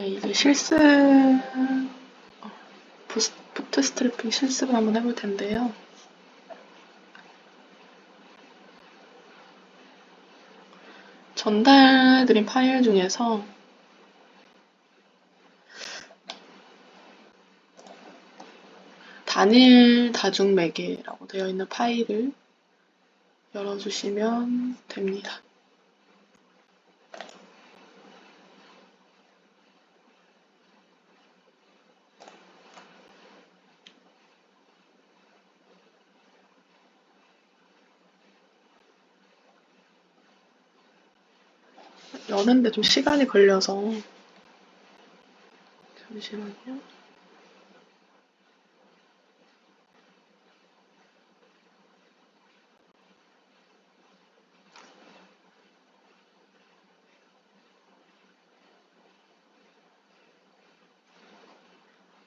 네, 이제 부트스트래핑 실습을 한번 해볼 텐데요. 전달해드린 파일 중에서 단일 다중 매개라고 되어 있는 파일을 열어주시면 됩니다. 여는데 좀 시간이 걸려서 잠시만요.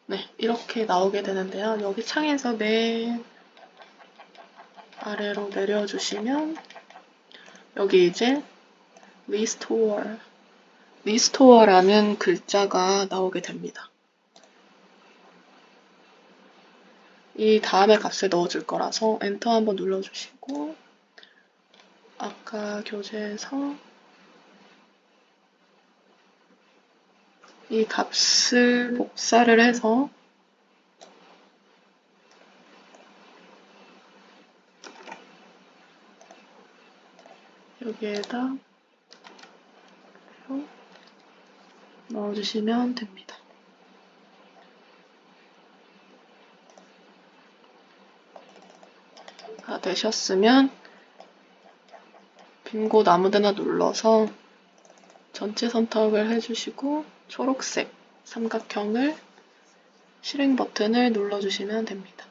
네, 이렇게 나오게 되는데요. 여기 창에서 맨 아래로 내려주시면 여기 이제 리스토어라는 글자가 나오게 됩니다. 이 다음에 값을 넣어줄 거라서 엔터 한번 눌러주시고 아까 교재에서 이 값을 복사를 해서 여기에다 넣어주시면 됩니다. 다 되셨으면 빈 곳 아무데나 눌러서 전체 선택을 해주시고 초록색 삼각형을 실행 버튼을 눌러주시면 됩니다.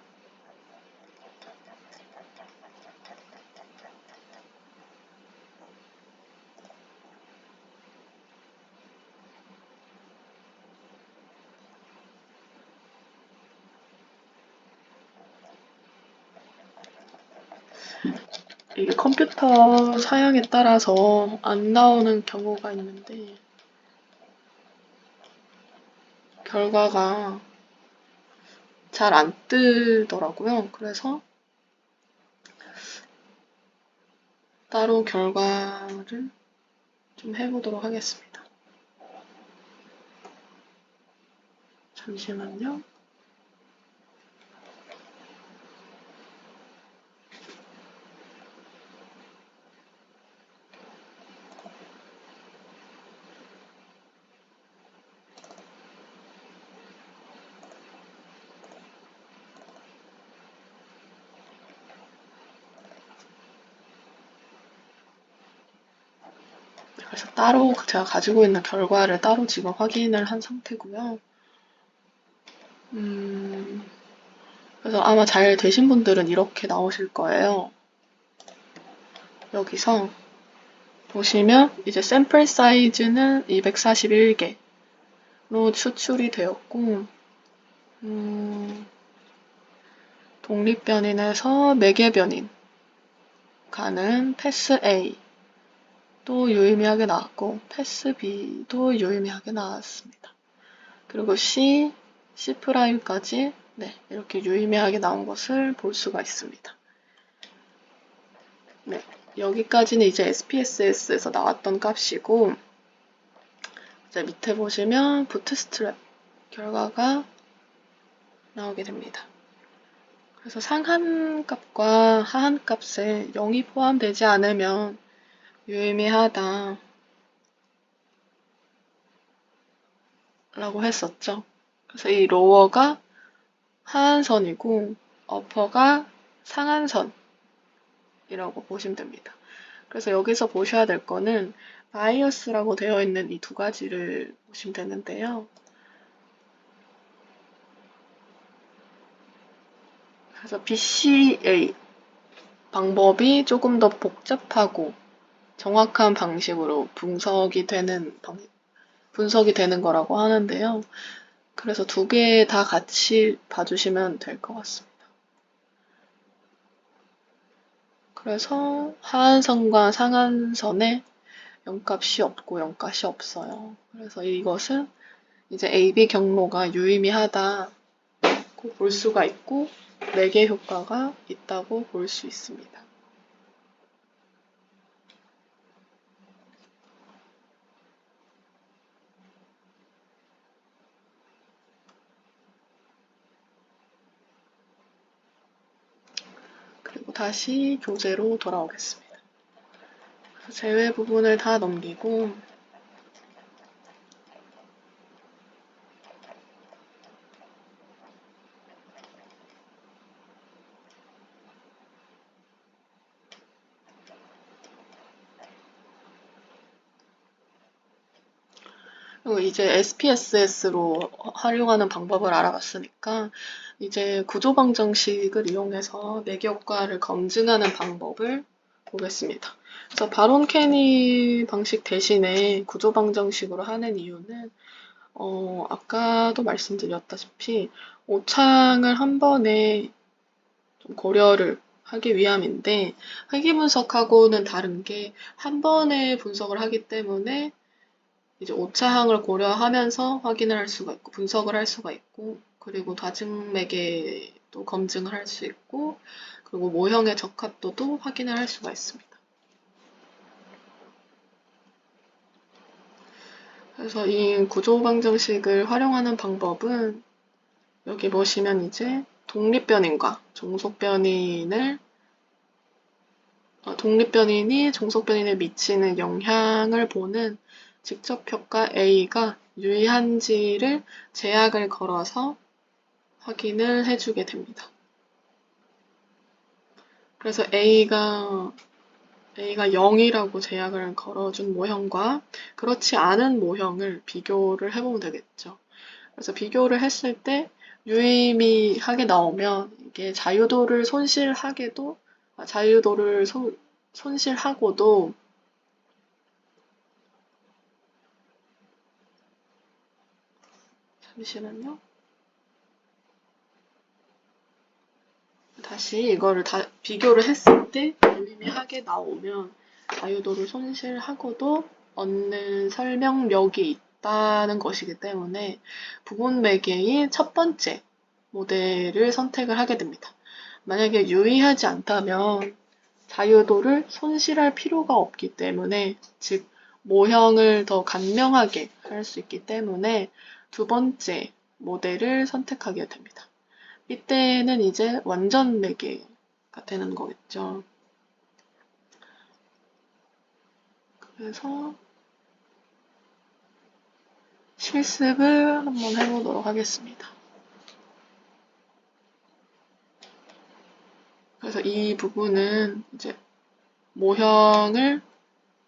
이게 컴퓨터 사양에 따라서 안 나오는 경우가 있는데 결과가 잘 안 뜨더라고요. 그래서 따로 결과를 좀 해보도록 하겠습니다. 잠시만요. 그래서 따로 제가 가지고 있는 결과를 따로 지금 확인을 한 상태고요. 그래서 아마 잘 되신 분들은 이렇게 나오실 거예요. 여기서 보시면 이제 샘플 사이즈는 241개로 추출이 되었고 독립변인에서 매개변인 가는 패스 A 또 유의미하게 나왔고 패스 B도 유의미하게 나왔습니다. 그리고 C'까지 네, 이렇게 유의미하게 나온 것을 볼 수가 있습니다. 네, 여기까지는 이제 SPSS에서 나왔던 값이고 이제 밑에 보시면 부트스트랩 결과가 나오게 됩니다. 그래서 상한 값과 하한 값에 0이 포함되지 않으면 유의미하다 라고 했었죠. 그래서 이 로어가 하한선이고 어퍼가 상한선이라고 보시면 됩니다. 그래서 여기서 보셔야 될 거는 바이어스라고 되어 있는 이 두 가지를 보시면 되는데요. 그래서 BCA 방법이 조금 더 복잡하고 정확한 방식으로 분석이 되는 거라고 하는데요. 그래서 두 개 다 같이 봐주시면 될 것 같습니다. 그래서 하한선과 상한선에 0값이 없고 0값이 없어요. 그래서 이것은 이제 AB 경로가 유의미하다고 볼 수가 있고 매개 효과가 있다고 볼 수 있습니다. 그리고 다시 교재로 돌아오겠습니다. 제외 부분을 다 넘기고 그리고 이제 SPSS로 활용하는 방법을 알아봤으니까 이제 구조방정식을 이용해서 매개 효과를 검증하는 방법을 보겠습니다. 그래서 바론 케니 방식 대신에 구조방정식으로 하는 이유는 아까도 말씀드렸다시피 오창을 한 번에 좀 고려를 하기 위함인데 회귀 분석하고는 다른 게 한 번에 분석을 하기 때문에 이제 오차항을 고려하면서 확인을 할 수가 있고 분석을 할 수가 있고 그리고 다중매개도 검증을 할 수 있고 그리고 모형의 적합도도 확인을 할 수가 있습니다. 그래서 이 구조방정식을 활용하는 방법은 여기 보시면 이제 독립변인과 종속변인을 독립변인이 종속변인에 미치는 영향을 보는 직접효과 A가 유의한지를 제약을 걸어서 확인을 해주게 됩니다. 그래서 A가 0이라고 제약을 걸어준 모형과 그렇지 않은 모형을 비교를 해보면 되겠죠. 그래서 비교를 했을 때 유의미하게 나오면 이게 자유도를 손실하고도 잠시만요. 다시 이거를 다 비교를 했을 때 유의미하게 나오면 자유도를 손실하고도 얻는 설명력이 있다는 것이기 때문에 부분 매개의 첫 번째 모델을 선택을 하게 됩니다. 만약에 유의하지 않다면 자유도를 손실할 필요가 없기 때문에 즉 모형을 더 간명하게 할 수 있기 때문에 두 번째 모델을 선택하게 됩니다. 이때는 이제 완전 매개가 되는 거겠죠. 그래서 실습을 한번 해보도록 하겠습니다. 그래서 이 부분은 이제 모형을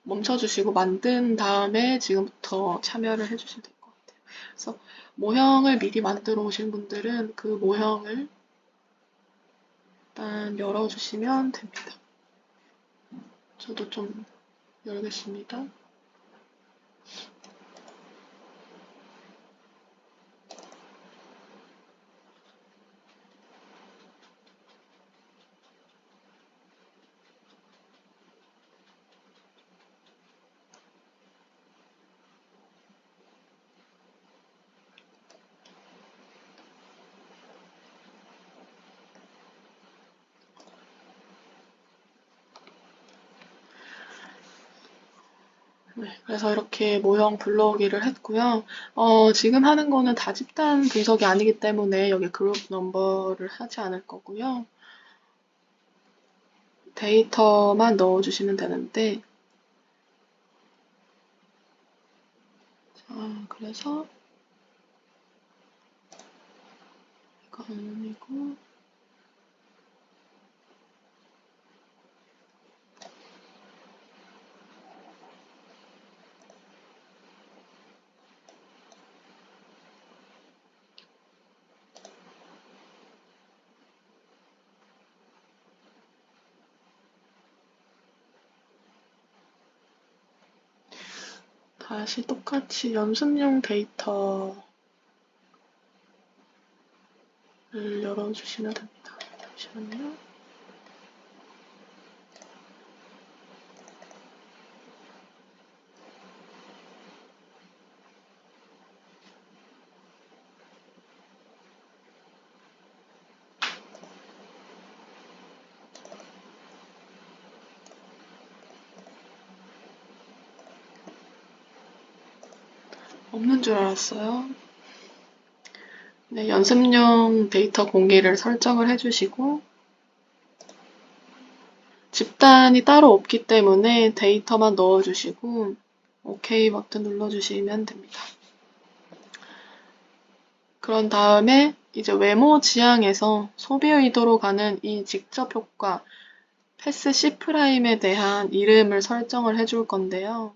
멈춰주시고 만든 다음에 지금부터 참여를 해주시면 될 것 같아요. 그래서 모형을 미리 만들어 오신 분들은 그 모형을 일단 열어주시면 됩니다. 저도 좀 열겠습니다. 네, 그래서 이렇게 모형 불러오기를 했고요. 지금 하는 거는 다집단 분석이 아니기 때문에 여기 그룹 넘버를 하지 않을 거고요. 데이터만 넣어주시면 되는데, 자, 그래서 이거 아니고, 다시 똑같이 연습용 데이터를 열어주시면 됩니다. 잠시만요. 없는 줄 알았어요. 네, 연습용 데이터 공개를 설정을 해주시고 집단이 따로 없기 때문에 데이터만 넣어주시고 OK 버튼 눌러주시면 됩니다. 그런 다음에 이제 외모 지향에서 소비 의도로 가는 이 직접 효과 패스 C'에 대한 이름을 설정을 해줄 건데요.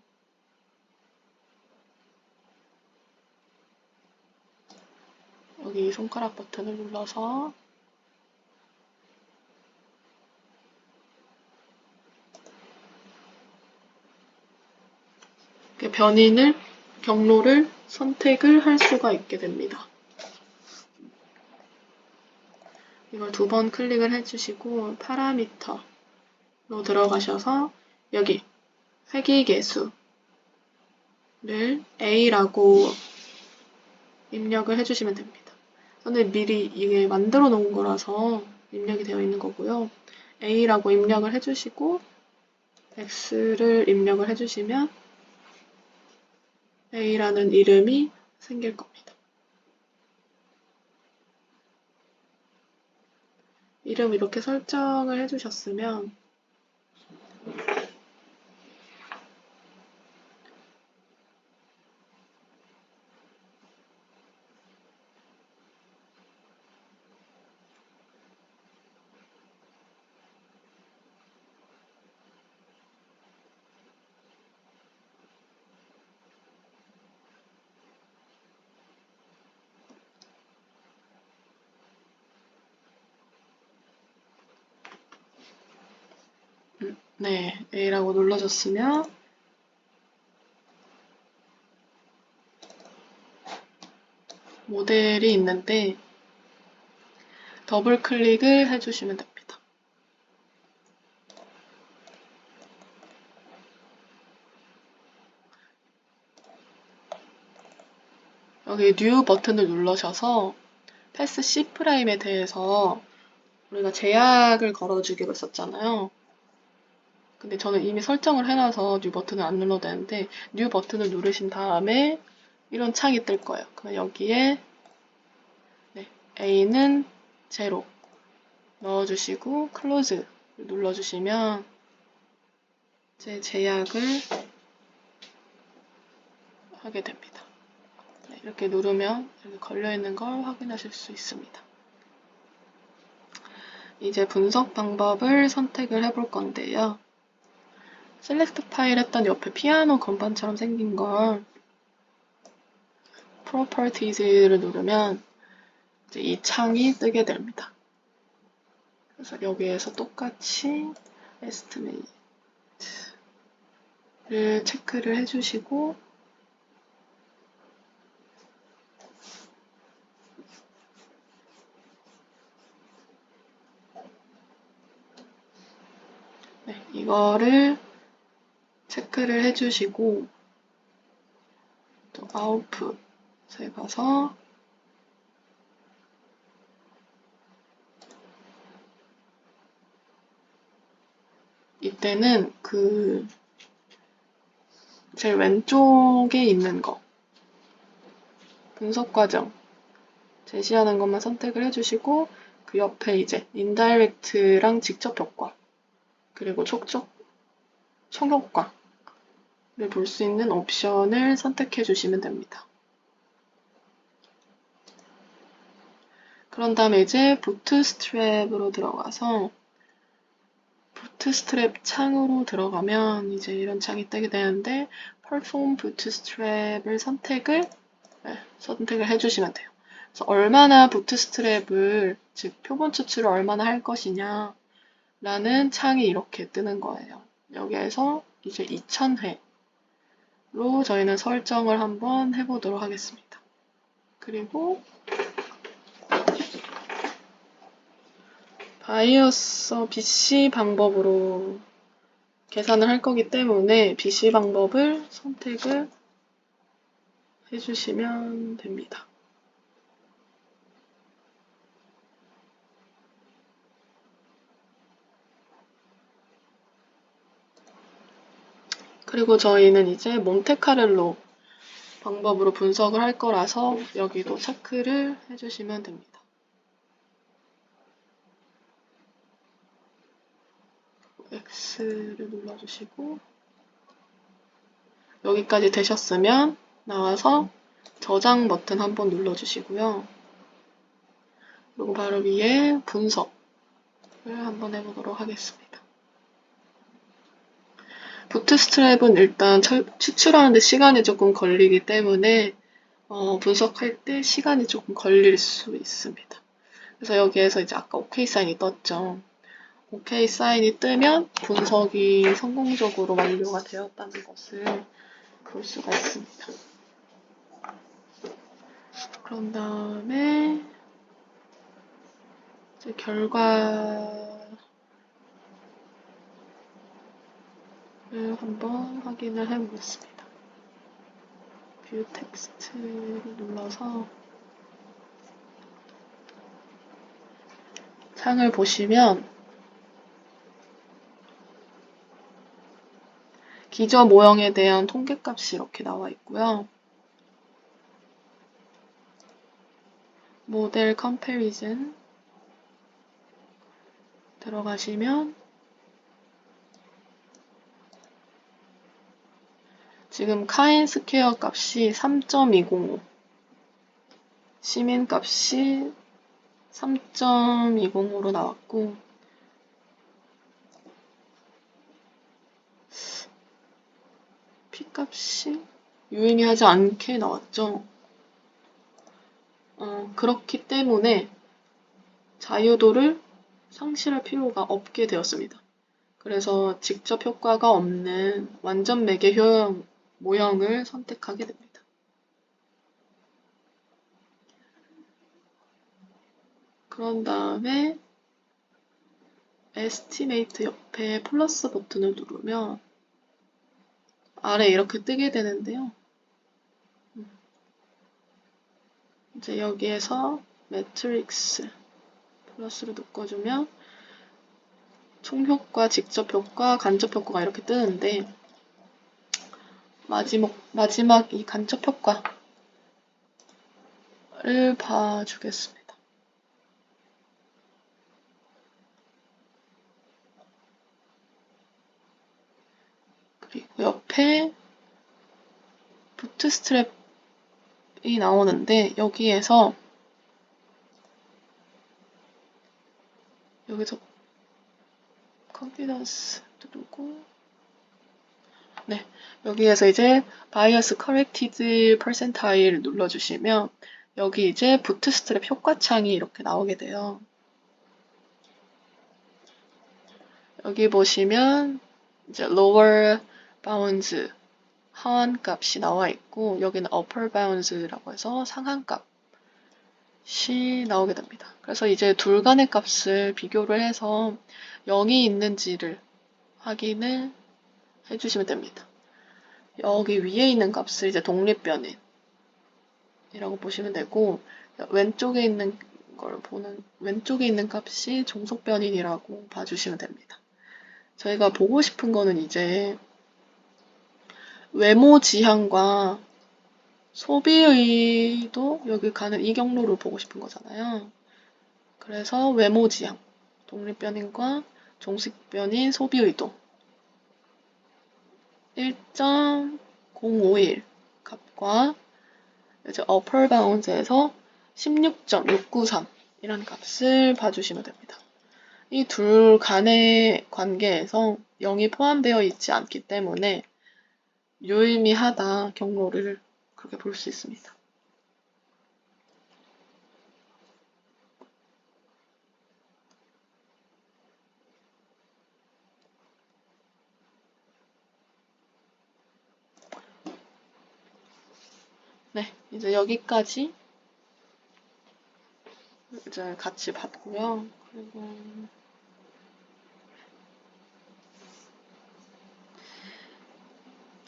여기 손가락 버튼을 눌러서 변인을, 경로를 선택을 할 수가 있게 됩니다. 이걸 2번 클릭을 해주시고 파라미터로 들어가셔서 여기 회귀개수를 A라고 입력을 해주시면 됩니다. 저는 미리 이게 만들어 놓은 거라서 입력이 되어 있는 거고요. A라고 입력을 해주시고 X를 입력을 해주시면 A라는 이름이 생길 겁니다. 이름 이렇게 설정을 해주셨으면 네, A라고 눌러줬으면 모델이 있는데 더블 클릭을 해주시면 됩니다. 여기 뉴 버튼을 눌러셔서 패스 C'에 대해서 우리가 제약을 걸어주기로 했었잖아요. 근데 저는 이미 설정을 해놔서 뉴 버튼을 안 눌러도 되는데 뉴 버튼을 누르신 다음에 이런 창이 뜰 거예요. 그럼 여기에 A는 0 넣어주시고 클로즈 눌러주시면 제 제약을 하게 됩니다. 이렇게 누르면 이렇게 걸려있는 걸 확인하실 수 있습니다. 이제 분석 방법을 선택을 해볼 건데요. 셀렉트 파일 했던 옆에 피아노 건반처럼 생긴 걸 Properties를 누르면 이제 이 창이 뜨게 됩니다. 그래서 여기에서 똑같이 Estimate를 체크를 해주시고 이거를 체크를 해주시고 또 아웃풋에 가서 이때는 그 제일 왼쪽에 있는 거 분석 과정 제시하는 것만 선택을 해주시고 그 옆에 이제 인다이렉트랑 직접 효과 그리고 총효과를 볼 수 있는 옵션을 선택해 주시면 됩니다. 그런 다음에 이제 부트스트랩으로 들어가서 부트스트랩 창으로 들어가면 이제 이런 창이 뜨게 되는데 Perform Bootstrap을 선택을 해주시면 돼요. 그래서 얼마나 부트스트랩을 즉 표본 추출을 얼마나 할 것이냐 라는 창이 이렇게 뜨는 거예요. 여기에서 이제 2000회로 저희는 설정을 한번 해보도록 하겠습니다. 그리고 바이어스 BC 방법으로 계산을 할 거기 때문에 BC 방법을 선택을 해주시면 됩니다. 그리고 저희는 이제 몬테카를로 방법으로 분석을 할 거라서 여기도 체크를 해주시면 됩니다. X를 눌러주시고 여기까지 되셨으면 나와서 저장 버튼 한번 눌러주시고요. 그리고 바로 위에 분석을 한번 해보도록 하겠습니다. 부트스트랩은 일단 추출하는데 시간이 조금 걸리기 때문에 분석할 때 시간이 조금 걸릴 수 있습니다. 그래서 여기에서 이제 아까 OK 사인이 떴죠. OK 사인이 뜨면 분석이 성공적으로 완료가 되었다는 것을 볼 수가 있습니다. 그런 다음에 이제 결과를 한번 확인을 해보겠습니다. 뷰 텍스트를 눌러서 창을 보시면 기저 모형에 대한 통계값이 이렇게 나와 있고요. 모델 컴패리즌 들어가시면 지금 카인 스퀘어 값이 3.205, 시민 값이 3.205로 나왔고 P 값이 유의미하지 않게 나왔죠. 그렇기 때문에 자유도를 상실할 필요가 없게 되었습니다. 그래서 직접 효과가 없는 완전 매개 모형을 선택하게 됩니다. 그런 다음에 Estimate 옆에 플러스 버튼을 누르면 아래 이렇게 뜨게 되는데요. 이제 여기에서 매트릭스 플러스를 묶어주면 총효과, 직접효과, 간접효과가 이렇게 뜨는데 마지막 이 간접효과를 봐주겠습니다. 그리고 옆에 부트스트랩이 나오는데 여기서 컨피던스 누르고 네, 여기에서 이제 바이어스 커렉티드 퍼센타일 눌러주시면 여기 이제 부트스트랩 효과창이 이렇게 나오게 돼요. 여기 보시면 이제 lower bounds 하한 값이 나와 있고 여기는 upper bounds라고 해서 상한 값이 나오게 됩니다. 그래서 이제 둘 간의 값을 비교를 해서 0이 있는지를 확인을 해주시면 됩니다. 여기 위에 있는 값을 이제 독립변인이라고 보시면 되고 왼쪽에 있는 값이 종속변인이라고 봐주시면 됩니다. 저희가 보고 싶은 거는 이제 외모 지향과 소비의도 여기 가는 이 경로를 보고 싶은 거잖아요. 그래서 외모 지향, 독립변인과 종속변인 소비의도 1.051 값과 이제 upper bounds에서 16.693 이란 값을 봐주시면 됩니다. 이 둘 간의 관계에서 0이 포함되어 있지 않기 때문에 유의미하다 경로를 그렇게 볼 수 있습니다. 네, 이제 여기까지 이제 같이 봤고요. 그리고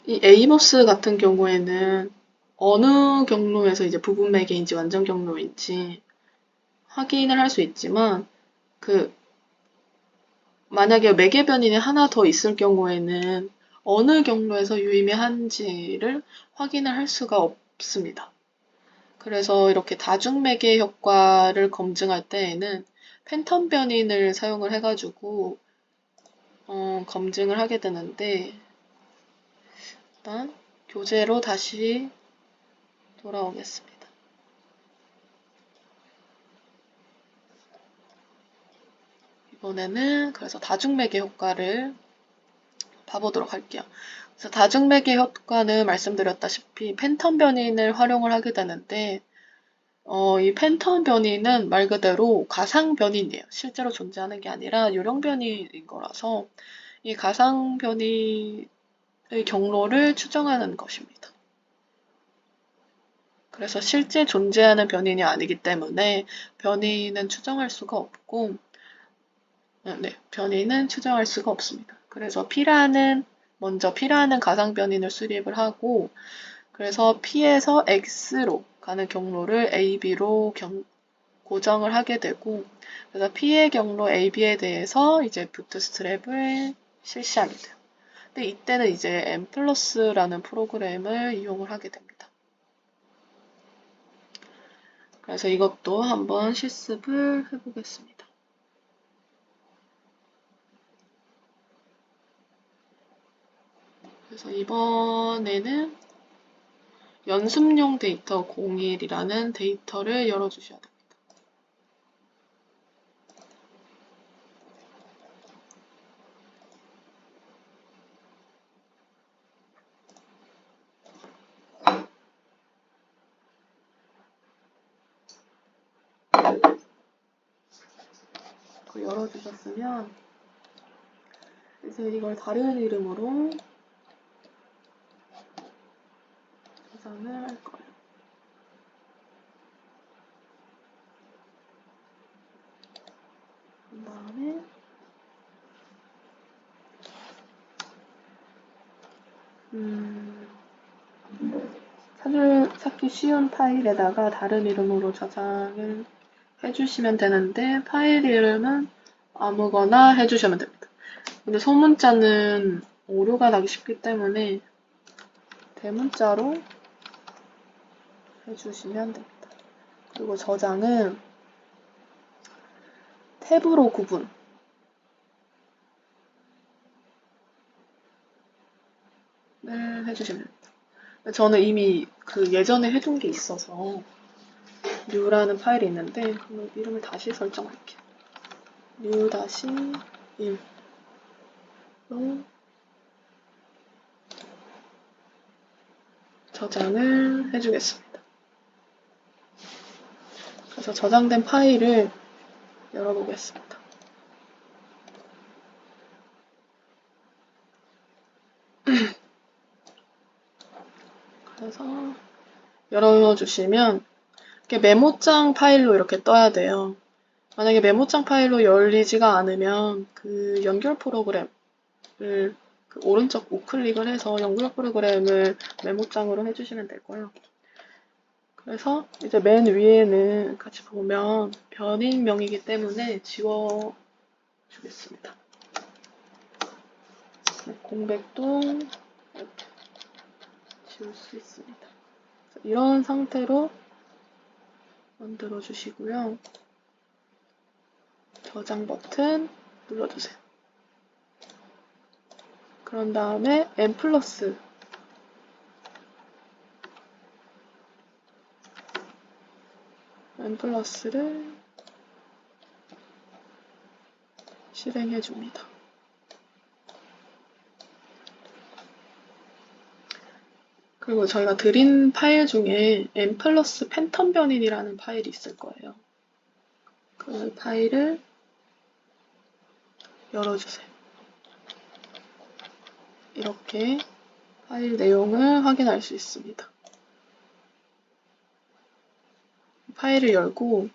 이 에이모스 같은 경우에는 어느 경로에서 이제 부분 매개인지 완전 경로인지 확인을 할 수 있지만 만약에 매개 변인이 하나 더 있을 경우에는 어느 경로에서 유의미한지를 확인을 할 수가 없습니다. 그래서 이렇게 다중매개 효과를 검증할 때에는 팬텀 변인을 사용을 해가지고 검증을 하게 되는데, 일단 교재로 다시 돌아오겠습니다. 이번에는 그래서 다중매개 효과를 봐보도록 할게요. 그래서 다중매개 효과는 말씀드렸다시피 팬텀 변인을 활용을 하게 되는데, 이 팬텀 변이는 말 그대로 가상 변이에요. 실제로 존재하는 게 아니라 유령 변이인 거라서 이 가상 변이의 경로를 추정하는 것입니다. 그래서 실제 존재하는 변인이 아니기 때문에 변이는 추정할 수가 없고, 변이는 추정할 수가 없습니다. 그래서 먼저 P라는 가상 변인을 수립을 하고, 그래서 P에서 X로 가는 경로를 AB로 고정을 하게 되고, 그래서 P의 경로 AB에 대해서 이제 부트스트랩을 실시하게 돼요. 근데 이때는 이제 M+라는 프로그램을 이용을 하게 됩니다. 그래서 이것도 한번 실습을 해보겠습니다. 그래서 이번에는 연습용 데이터 01이라는 데이터를 열어주셔야 됩니다. 열어주셨으면 이제 이걸 다른 이름으로 저장을 할 거예요. 그 다음에 찾기 쉬운 파일에다가 다른 이름으로 저장을 해주시면 되는데, 파일 이름은 아무거나 해주시면 됩니다. 근데 소문자는 오류가 나기 쉽기 때문에 대문자로 해주시면 됩니다. 그리고 저장은 탭으로 구분을 해주시면 됩니다. 저는 이미 그 예전에 해둔 게 있어서 new라는 파일이 있는데 그럼 이름을 다시 설정할게요. new-1로 저장을 해주겠습니다. 그래서 저장된 파일을 열어보겠습니다. 그래서 열어주시면 이렇게 메모장 파일로 이렇게 떠야 돼요. 만약에 메모장 파일로 열리지가 않으면 그 연결 프로그램을 그 오른쪽 우클릭을 해서 연결 프로그램을 메모장으로 해주시면 되고요. 그래서 이제 맨 위에는 같이 보면 변인명이기 때문에 지워주겠습니다. 공백도 이렇게 지울 수 있습니다. 이런 상태로 만들어 주시고요. 저장 버튼 눌러주세요. 그런 다음에 M+를 실행해 줍니다. 그리고 저희가 드린 파일 중에 M+ 팬텀 변인이라는 파일이 있을 거예요. 그 파일을 열어주세요. 이렇게 파일 내용을 확인할 수 있습니다. 파일을 열고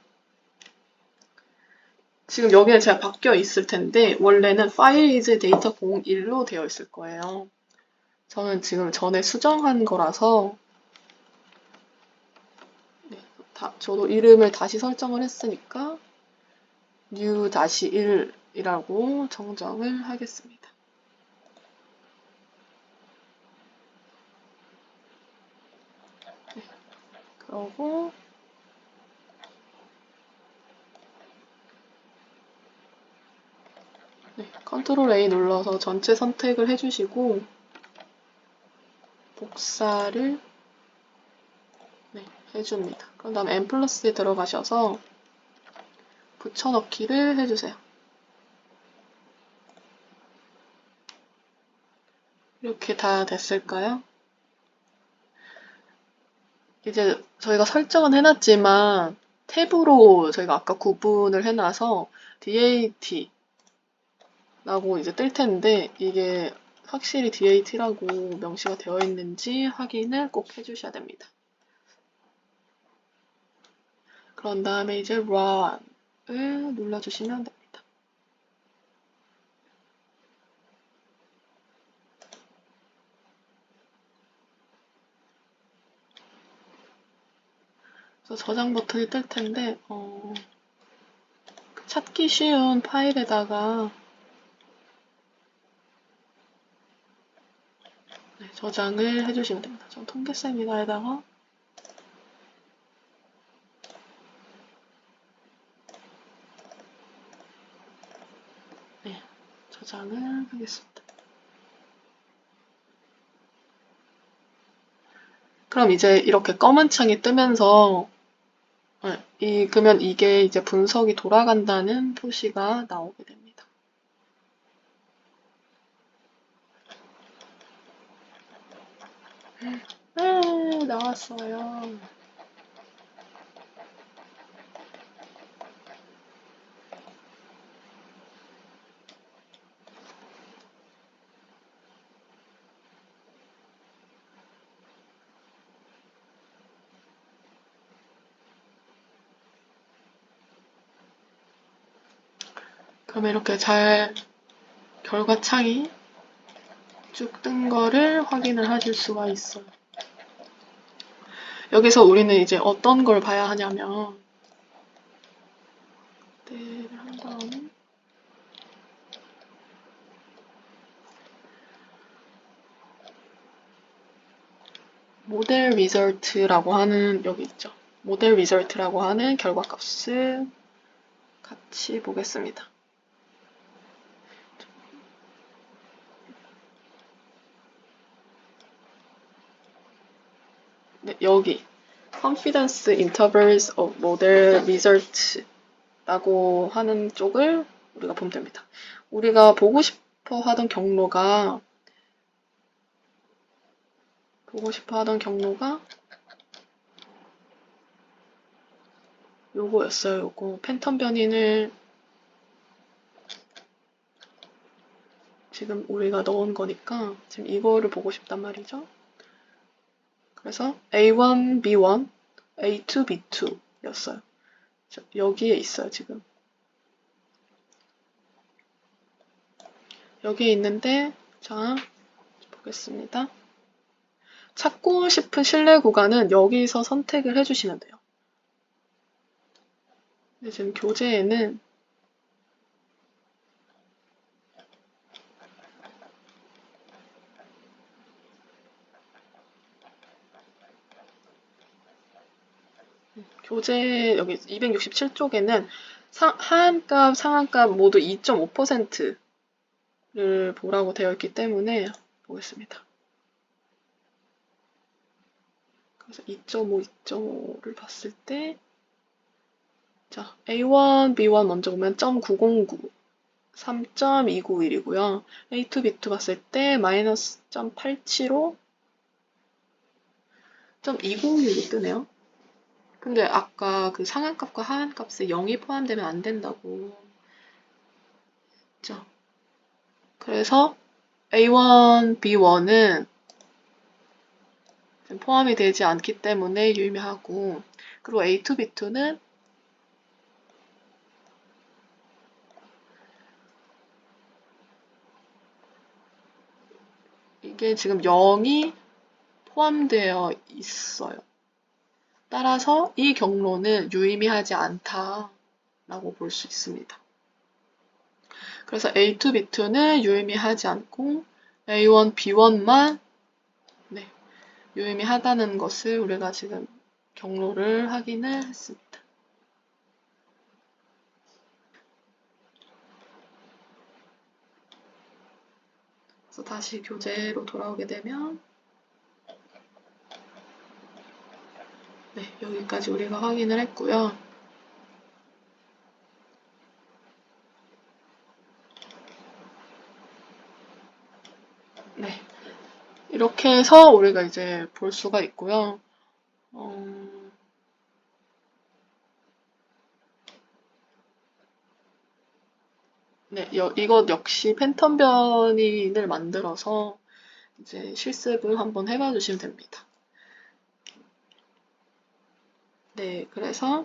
지금 여기는 제가 바뀌어 있을 텐데 원래는 file is data 01로 되어 있을 거예요. 저는 지금 전에 수정한 거라서 저도 이름을 다시 설정을 했으니까 new-1이라고 정정을 하겠습니다. 그러고 네, 컨트롤 A 눌러서 전체 선택을 해주시고 복사를 네, 해줍니다. 그럼 다음 N 플러스에 들어가셔서 붙여넣기를 해주세요. 이렇게 다 됐을까요? 이제 저희가 설정은 해놨지만 탭으로 저희가 아까 구분을 해놔서 DAT 라고 이제 뜰 텐데 이게 확실히 DAT라고 명시가 되어 있는지 확인을 꼭 해주셔야 됩니다. 그런 다음에 이제 run을 눌러주시면 됩니다. 그래서 저장 버튼이 뜰 텐데 찾기 쉬운 파일에다가 네, 저장을 해주시면 됩니다. 전 통계세미나에다가 네, 저장을 하겠습니다. 그럼 이제 이렇게 검은 창이 뜨면서 그러면 이게 이제 분석이 돌아간다는 표시가 나오게 됩니다. 나왔어요. 그러면 이렇게 잘 결과 창이 쭉 뜬 거를 확인을 하실 수가 있어요. 여기서 우리는 이제 어떤 걸 봐야 하냐면 확대를 한 다음에 모델 리절트라고 하는 여기 있죠. 모델 리절트라고 하는 결과값을 같이 보겠습니다. 네, 여기 confidence intervals of model results 라고 하는 쪽을 우리가 보면 됩니다. 우리가 보고 싶어 하던 경로가 요거였어요. 요거 팬텀 변인을 지금 우리가 넣은 거니까 지금 이거를 보고 싶단 말이죠. 그래서 A1, B1, A2, B2 였어요. 여기에 있어요, 지금. 여기에 있는데, 자, 보겠습니다. 찾고 싶은 신뢰 구간은 여기서 선택을 해주시면 돼요. 근데 지금 교재에는 교재 여기 267쪽에는 하한값, 상한값 모두 2.5%를 보라고 되어 있기 때문에 보겠습니다. 그래서 2.5, 2.5를 봤을 때 자, A1, B1 먼저 보면 0.909, 3.291이고요. A2, B2 봤을 때 마이너스 0.875, 0.206이 뜨네요. 근데 아까 그 상한값과 하한값에 0이 포함되면 안 된다고 했죠. 그래서 A1, B1은 포함이 되지 않기 때문에 유의미하고, 그리고 A2, B2는 이게 지금 0이 포함되어 있어요. 따라서 이 경로는 유의미하지 않다라고 볼 수 있습니다. 그래서 A2, B2는 유의미하지 않고 A1, B1만 유의미하다는 것을 우리가 지금 경로를 확인을 했습니다. 그래서 다시 교재로 돌아오게 되면 네, 여기까지 우리가 확인을 했고요. 네, 이렇게 해서 우리가 이제 볼 수가 있고요. 네, 이것 역시 팬텀 변인을 만들어서 이제 실습을 한번 해봐 주시면 됩니다. 네, 그래서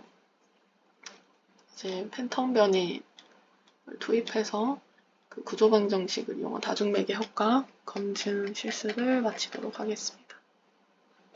이제 팬텀 변인을 투입해서 그 구조 방정식을 이용한 다중매개 효과 검증 실습을 마치도록 하겠습니다.